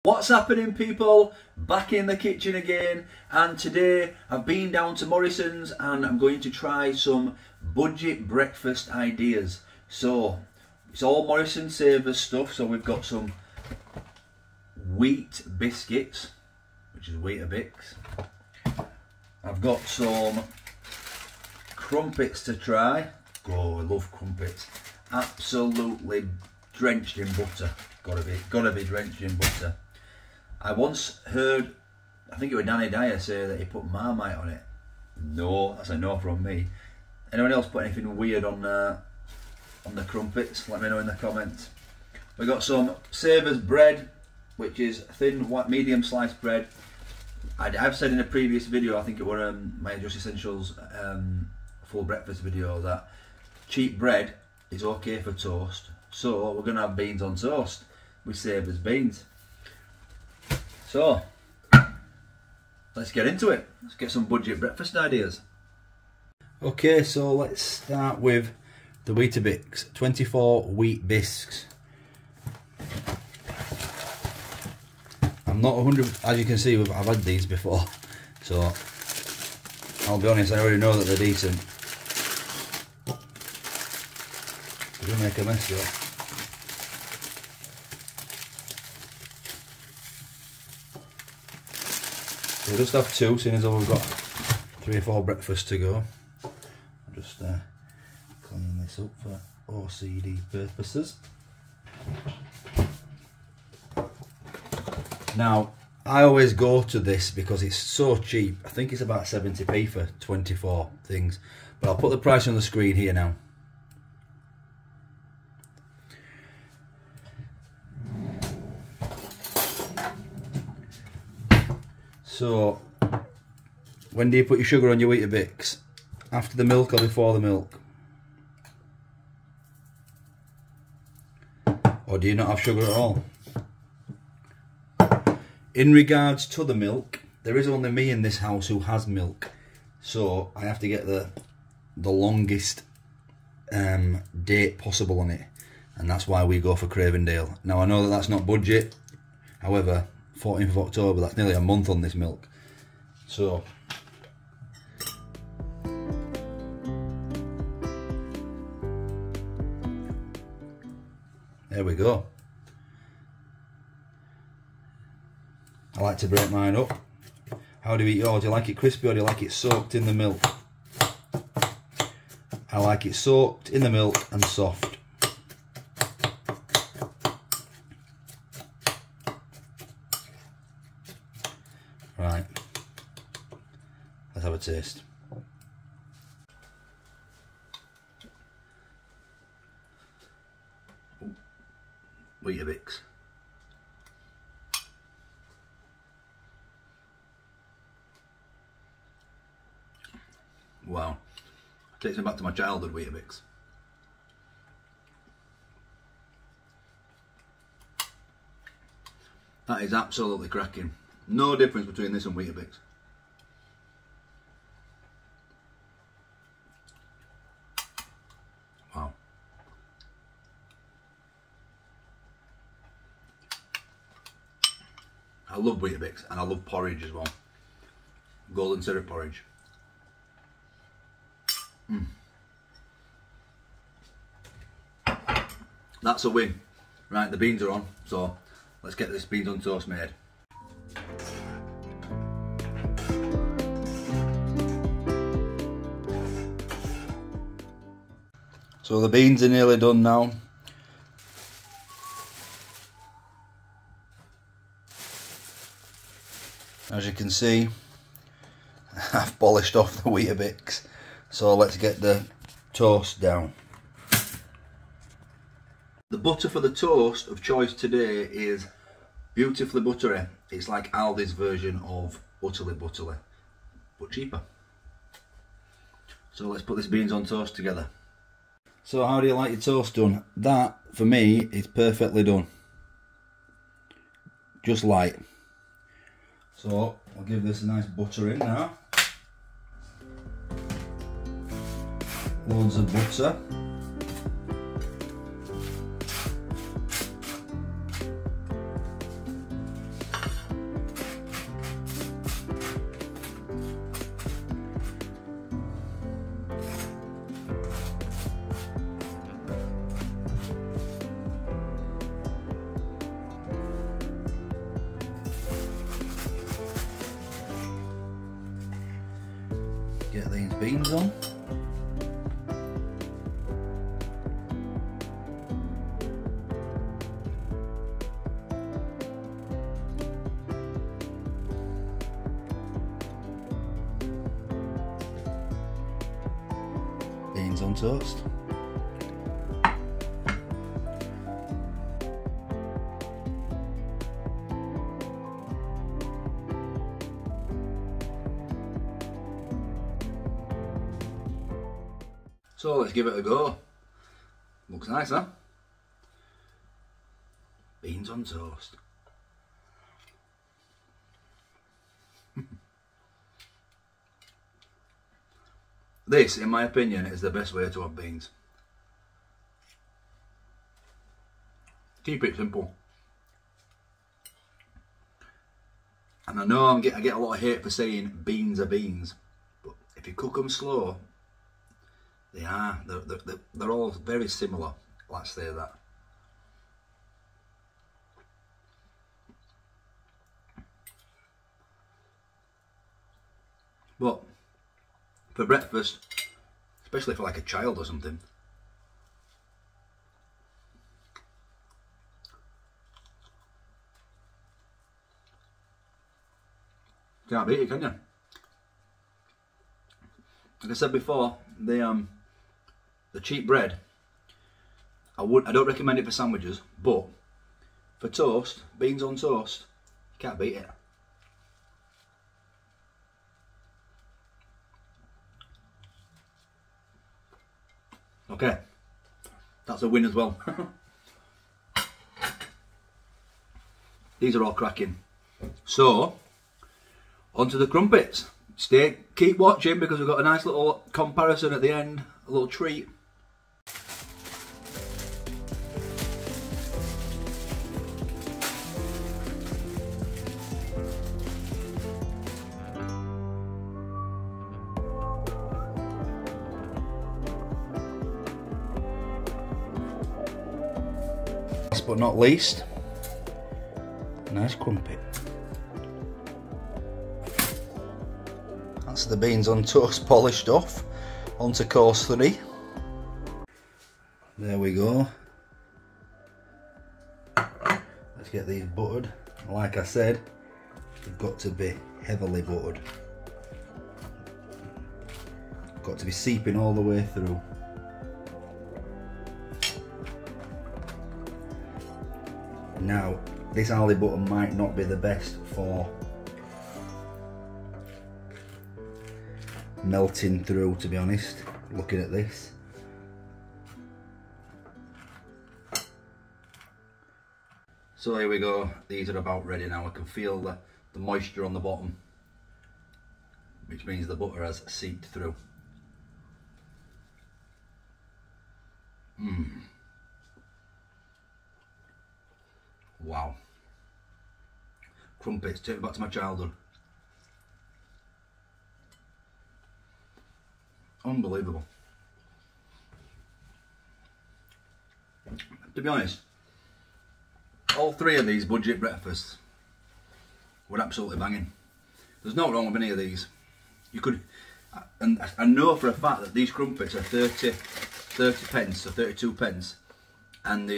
What's happening, people? Back in the kitchen again, and today I've been down to Morrisons and I'm going to try some budget breakfast ideas. So it's all Morrison Savers stuff. So we've got some wheat biscuits, which is Weetabix. I've got some crumpets to try. Oh, I love crumpets. Absolutely drenched in butter. Gotta be drenched in butter. I once heard, I think it was Danny Dyer, say that he put Marmite on it. No, that's a no from me. Anyone else put anything weird on the crumpets? Let me know in the comments. We got some Savers bread, which is thin, white, medium sliced bread. I've said in a previous video, I think it was my Just Essentials full breakfast video, that cheap bread is okay for toast. So we're gonna have beans on toast with Savers beans. So, let's get into it. Let's get some budget breakfast ideas. Okay, so let's start with the Weetabix 24 wheat bisques. I'm not 100, as you can see, I've had these before, so I'll be honest, I already know that they're decent. They do make a mess though. We'll just have two, seeing as though we've got 3 or 4 breakfasts to go. I'll just clean this up for OCD purposes. Now, I always go to this because it's so cheap. I think it's about 70p for 24 things. But I'll put the price on the screen here now. So, when do you put your sugar on your Weetabix? After the milk or before the milk? Or do you not have sugar at all? In regards to the milk, there is only me in this house who has milk. So, I have to get the longest date possible on it. And that's why we go for Cravendale. Now, I know that that's not budget. However, 14th of October, that's nearly a month on this milk. So, there we go. I like to break mine up. How do you eat yours? Do you like it crispy or do you like it soaked in the milk? I like it soaked in the milk and soft. Right, let's have a taste. Weetabix. Wow, takes me back to my childhood Weetabix. That is absolutely cracking. No difference between this and Weetabix. Wow. I love Weetabix and I love porridge as well. Golden syrup porridge. That's a win. Right, the beans are on, so let's get this beans on toast made. So the beans are nearly done now. As you can see, I've polished off the Weetabix. So let's get the toast down. The butter for the toast of choice today is beautifully buttery. It's like Aldi's version of Utterly Butterly, but cheaper. So let's put this beans on toast together. So how do you like your toast done? That, for me, is perfectly done. Just light. So I'll give this a nice butter in now. Loads of butter. Get these beans on. Beans on toast. So let's give it a go. Looks nice, huh? Beans on toast. This, in my opinion, is the best way to have beans. Keep it simple. And I know I get a lot of hate for saying beans are beans, but if you cook them slow, they're all very similar, let's say that. But for breakfast, especially for like a child or something, can't beat it, can you? Like I said before, the cheap bread, I don't recommend it for sandwiches, but for toast, beans on toast, you can't beat it. Okay, that's a win as well. These are all cracking. So, onto the crumpets. Keep watching because we've got a nice little comparison at the end, a little treat. Last but not least, nice crumpet. That's the beans on toast polished off. Onto course 3. There we go. Let's get these buttered. Like I said, they've got to be heavily buttered. Got to be seeping all the way through. Now, this aldi butter might not be the best for melting through, to be honest, looking at this. So here we go, these are about ready now. I can feel the moisture on the bottom, which means the butter has seeped through. Wow. Crumpets, take me back to my childhood. Unbelievable. To be honest, all 3 of these budget breakfasts were absolutely banging. There's no wrong with any of these. You could, and I know for a fact that these crumpets are 30 pence or 32 pence, and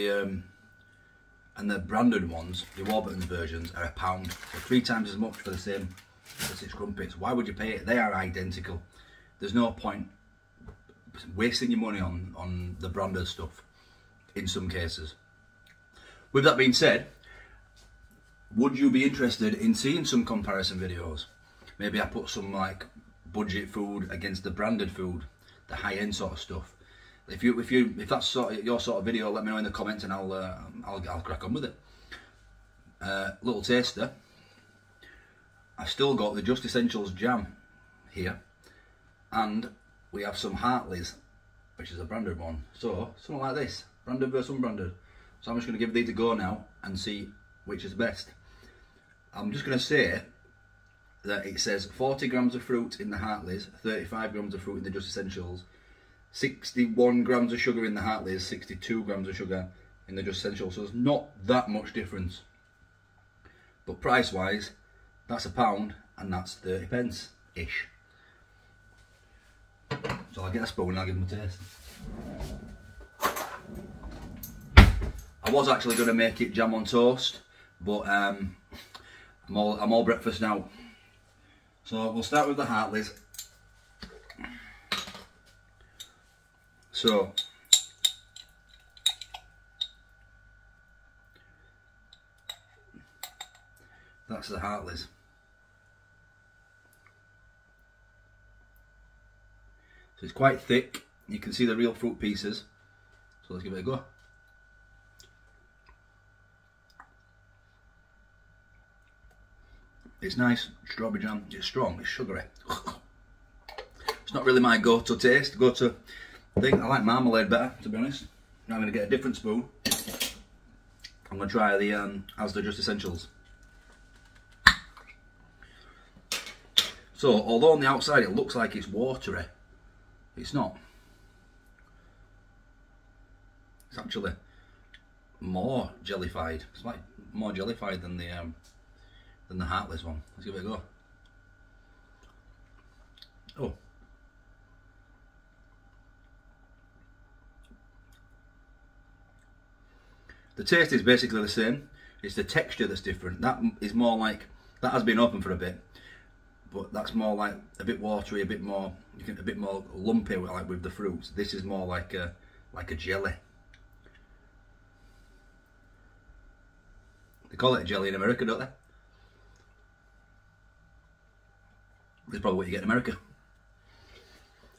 the branded ones, the Warburton's versions, are £1, so 3 times as much for the same for 6 crumpets. Why would you pay it? They are identical. There's no point wasting your money on the branded stuff in some cases. With that being said, would you be interested in seeing some comparison videos? Maybe I put some like budget food against the branded food, the high-end sort of stuff. If that's your sort of video, let me know in the comments and I'll crack on with it. Little taster. I've still got the Just Essentials jam here, and we have some Hartley's, which is a branded one. So something like this, branded versus unbranded. So I'm just going to give these a go now and see which is best. I'm just going to say that it says 40 grams of fruit in the Hartley's, 35 grams of fruit in the Just Essentials, 61 grams of sugar in the Hartley's, 62 grams of sugar in the Just Essentials. So there's not that much difference. But price wise, that's £1 and that's 30 pence ish. So I'll get a spoon and I'll give them a taste. I was actually going to make it jam on toast, but I'm all breakfast now. So we'll start with the Hartleys. So that's the Hartleys. So it's quite thick. You can see the real fruit pieces. So let's give it a go. It's nice, strawberry jam. It's strong, it's sugary. It's not really my go-to taste. Go-to thing. I like marmalade better, to be honest. Now I'm going to get a different spoon. I'm going to try the Asda Just Essentials. So, although on the outside it looks like it's watery, it's not. It's actually more jellified. It's like more jellified than the Hartleys one. Let's give it a go. Oh. The taste is basically the same. It's the texture that's different. That is more like, that has been open for a bit, but that's more like a bit watery, a bit more lumpy, like with the fruits. This is more like a jelly. They call it a jelly in America, don't they? That's probably what you get in America.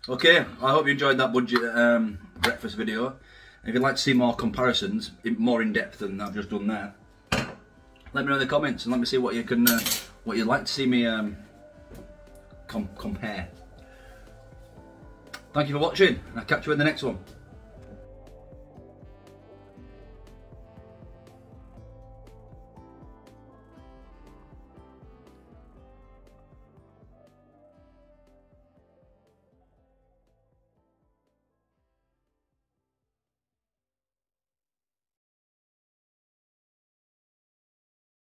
Okay, I hope you enjoyed that budget breakfast video. If you'd like to see more comparisons, more in depth than I've just done there, let me know in the comments and let me see what you can, what you'd like to see me compare. Thank you for watching, and I'll catch you in the next one.